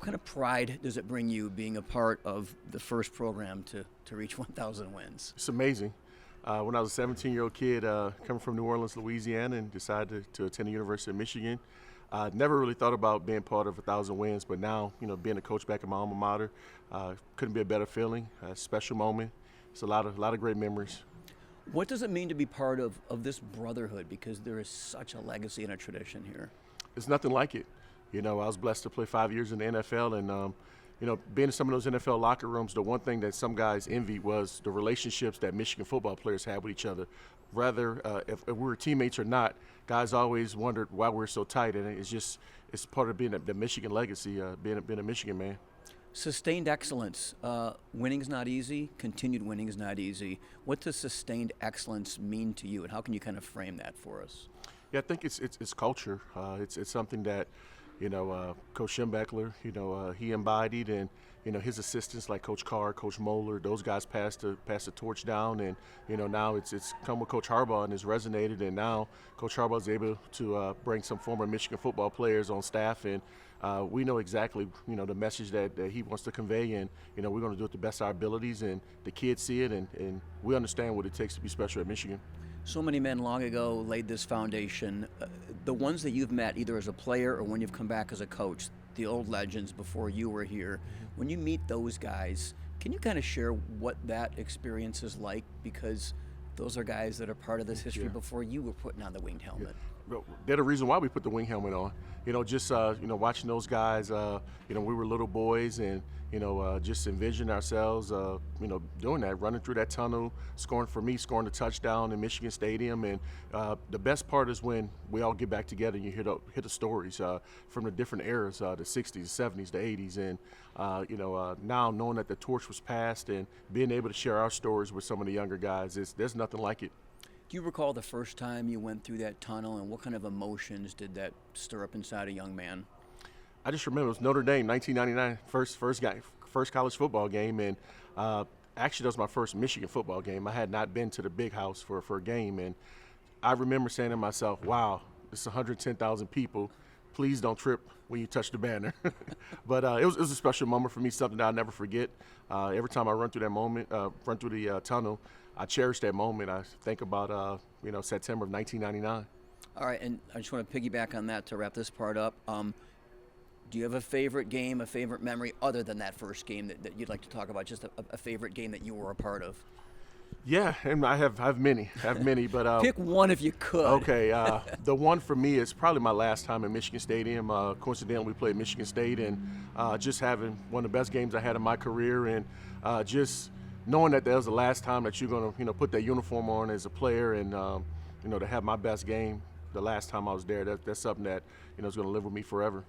kind of pride does it bring you being a part of the first program to reach 1,000 wins? It's amazing. When I was a 17-year-old kid coming from New Orleans, Louisiana, and decided to attend the University of Michigan, never really thought about being part of 1,000 wins, but now, being a coach back in my alma mater, couldn't be a better feeling, a special moment. It's a lot of great memories. What does it mean to be part of this brotherhood? Because there is such a legacy and a tradition here. It's nothing like it. I was blessed to play 5 years in the NFL, and being in some of those NFL locker rooms, the one thing that some guys envied was the relationships that Michigan football players had with each other. Rather, if we were teammates or not, guys always wondered why we're so tight, and it's part of being the Michigan legacy, being a Michigan man. Sustained excellence. Winning's not easy. Continued winning is not easy. What does sustained excellence mean to you, and how can you kind of frame that for us? Yeah, I think it's culture. It's something that Coach Schembechler, he embodied, and his assistants like Coach Carr, Coach Moeller, those guys passed the torch down, and now it's come with Coach Harbaugh and it's resonated, and now Coach Harbaugh is able to bring some former Michigan football players on staff, and we know exactly the message that he wants to convey, and we're going to do it to the best of our abilities, and the kids see it, and we understand what it takes to be special at Michigan. So many men long ago laid this foundation. The ones that you've met either as a player or when you've come back as a coach, the old legends before you were here, when you meet those guys, can you kind of share what that experience is like? Because those are guys that are part of this history before you were putting on the winged helmet. Yeah. They're the reason why we put the wing helmet on. Just watching those guys, we were little boys, and just envision ourselves, doing that, running through that tunnel, scoring the touchdown in Michigan Stadium, and the best part is when we all get back together and you hear the stories from the different eras, the 60s, 70s, the 80s, and now knowing that the torch was passed and being able to share our stories with some of the younger guys, there's nothing like it. Do you recall the first time you went through that tunnel, and what kind of emotions did that stir up inside a young man? I just remember it was Notre Dame, 1999, first college football game, and actually that was my first Michigan football game. I had not been to the big house for a game, and I remember saying to myself, wow, this is 110,000 people. Please don't trip when you touch the banner. But it was a special moment for me, something that I'll never forget. Every time I run through the tunnel, I cherish that moment. I think about September of 1999. All right, and I just want to piggyback on that to wrap this part up. Do you have a favorite game, a favorite memory other than that first game that you'd like to talk about? Just a favorite game that you were a part of? Yeah, and I have many, but pick one if you could. Okay, the one for me is probably my last time in Michigan Stadium. Coincidentally, we played Michigan State, and just having one of the best games I had in my career, and just knowing that that was the last time that you're going to put that uniform on as a player, and to have my best game the last time I was there, that's something that is going to live with me forever.